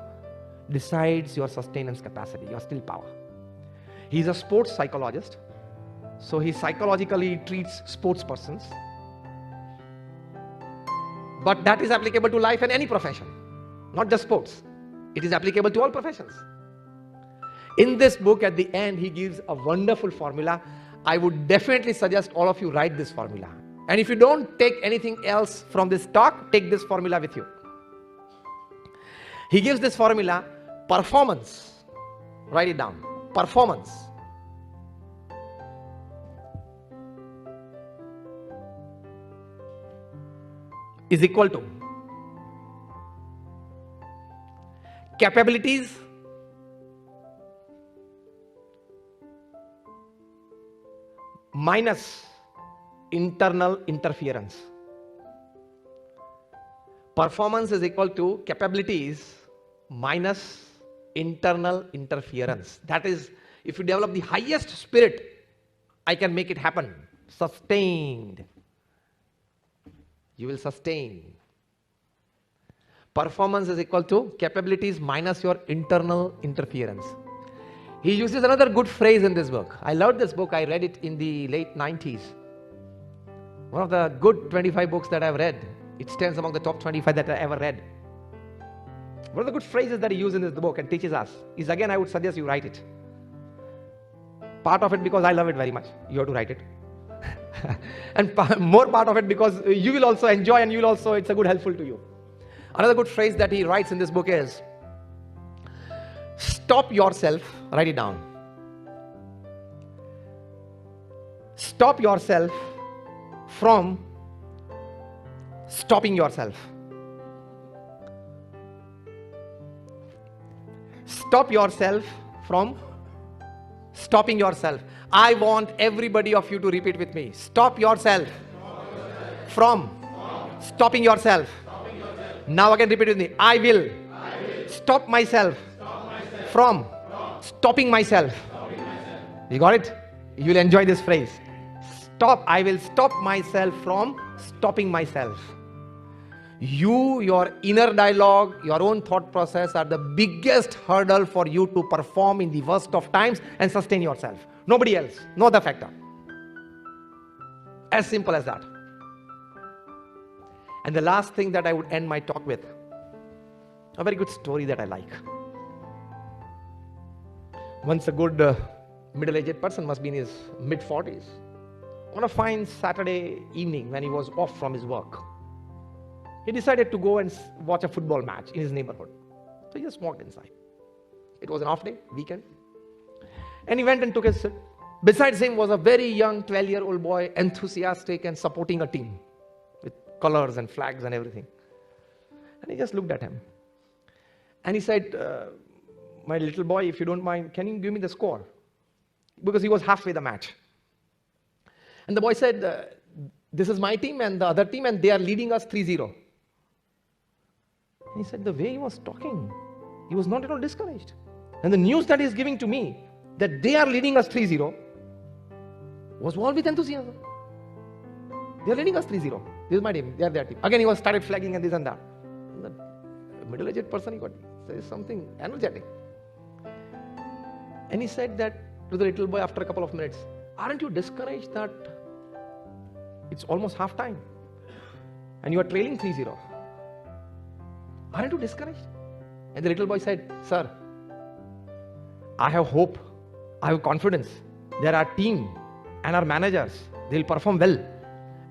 decides your sustenance capacity, your still power. He's a sports psychologist. So he psychologically treats sports persons. But that is applicable to life and any profession, not just sports. It is applicable to all professions. In this book, at the end, he gives a wonderful formula. I would definitely suggest all of you write this formula. And if you don't take anything else from this talk, take this formula with you. He gives this formula, performance. Write it down. Performance is equal to capabilities minus internal interference. Performance is equal to capabilities minus internal interference. That is, if you develop the highest spirit, I can make it happen. Sustained. You will sustain. Performance is equal to capabilities minus your internal interference. He uses another good phrase in this book. I loved this book. I read it in the late 90s. One of the good 25 books that I've read. It stands among the top 25 that I ever read. One of the good phrases that he uses in this book and teaches us is, again, I would suggest you write it. Part of it because I love it very much. You have to write it. And more part of it because you will also enjoy and you will also, it's a good helpful to you. Another good phrase that he writes in this book is, stop yourself, write it down. Stop yourself from stopping yourself. Stop yourself from stopping yourself. I want everybody of you to repeat with me. Stop yourself from stopping yourself. Now again repeat with me. I will stop myself from stopping myself. You got it? You will enjoy this phrase. Stop. I will stop myself from stopping myself. You, your inner dialogue, your own thought process are the biggest hurdle for you to perform in the worst of times and sustain yourself. Nobody else. No other factor. As simple as that. And the last thing that I would end my talk with, a very good story that I like. Once a good middle-aged person, must be in his mid-40s, on a fine Saturday evening when he was off from his work, he decided to go and watch a football match in his neighborhood. So he just walked inside. It was an off day, weekend. And he went and took his seat. Besides him was a very young 12-year-old boy, enthusiastic and supporting a team with colors and flags and everything. And he just looked at him. And he said, my little boy, if you don't mind, can you give me the score? Because he was halfway the match. And the boy said, this is my team and the other team, and they are leading us 3-0. And he said, the way he was talking, he was not at all discouraged. And the news that he is giving to me, that they are leading us 3-0, was all with enthusiasm. They are leading us 3-0. This is my team, they are their team. Again, he was started flagging and this and that. And the middle-aged person, he got says something energetic. And he said that to the little boy after a couple of minutes, aren't you discouraged that it's almost half time and you are trailing 3-0? Aren't you discouraged? And the little boy said, sir, I have hope, I have confidence. There are team and our managers, they will perform well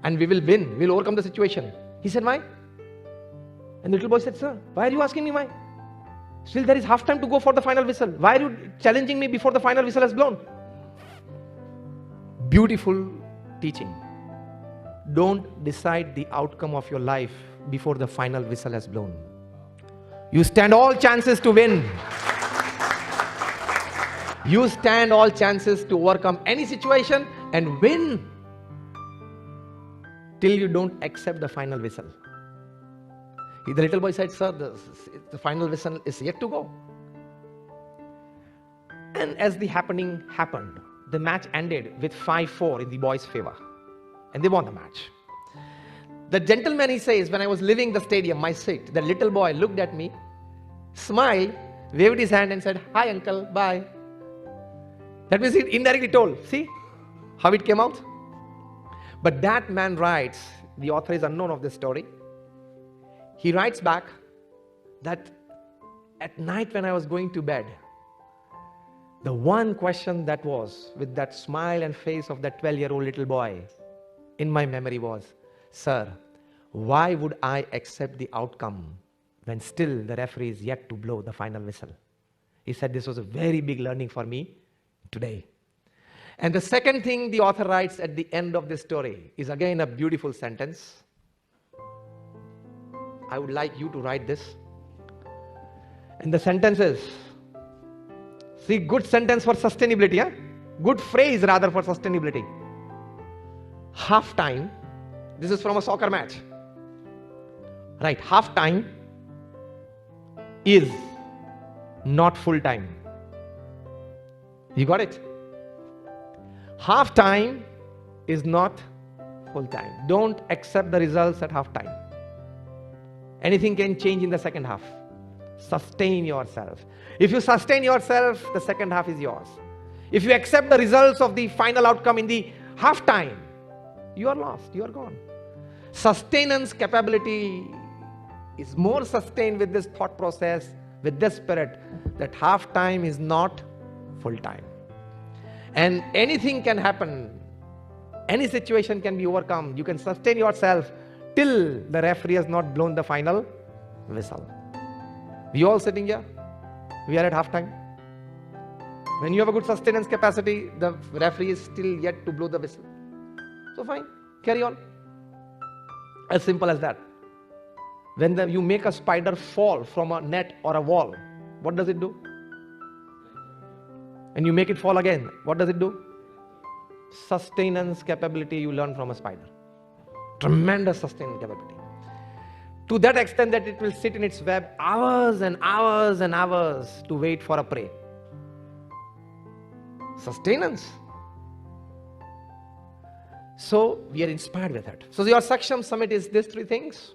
and we will win, we will overcome the situation. He said, why? And the little boy said, sir, why are you asking me why? Still there is half time to go for the final whistle. Why are you challenging me before the final whistle has blown? Beautiful teaching. Don't decide the outcome of your life before the final whistle has blown. You stand all chances to win. You stand all chances to overcome any situation and win till you don't accept the final whistle. The little boy said, sir, the final whistle is yet to go. And as the happening happened, the match ended with 5-4 in the boys' favor. And they won the match. The gentleman, he says, when I was leaving the stadium, my seat, the little boy looked at me, smiled, waved his hand and said, hi uncle, bye. That means he indirectly told, see how it came out? But that man writes, the author is unknown of this story. He writes back that at night when I was going to bed, the one question that was with that smile and face of that 12-year-old little boy in my memory was, sir, why would I accept the outcome when still the referee is yet to blow the final whistle? He said this was a very big learning for me today. And the second thing the author writes at the end of this story is again a beautiful sentence. I would like you to write this. And the sentence is, see, good sentence for sustainability, huh? Good phrase rather for sustainability. Half time, this is from a soccer match. Right, half time is not full time. You got it? Half time is not full time. Don't accept the results at half time. Anything can change in the second half. Sustain yourself. If you sustain yourself, the second half is yours. If you accept the results of the final outcome in the half time, you are lost, you are gone. Sustenance capability is more sustained with this thought process, with this spirit, that half time is not full time. And anything can happen. Any situation can be overcome. You can sustain yourself till the referee has not blown the final whistle. We all sitting here, we are at half time. When you have a good sustenance capacity, the referee is still yet to blow the whistle. So fine, carry on. As simple as that. When you make a spider fall from a net or a wall, what does it do? And you make it fall again, what does it do? Sustenance capability you learn from a spider. Tremendous sustenance capability. To that extent that it will sit in its web hours and hours and hours to wait for a prey. Sustenance. So we are inspired with it. So your Saksham Summit is these three things.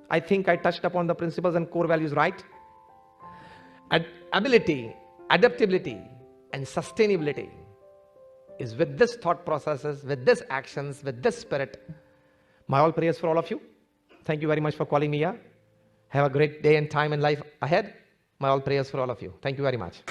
I think I touched upon the principles and core values right. Ability, adaptability, and sustainability is with this thought processes, with this actions, with this spirit. My all prayers for all of you. Thank you very much for calling me here. Have a great day and time and life ahead. My all prayers for all of you. Thank you very much.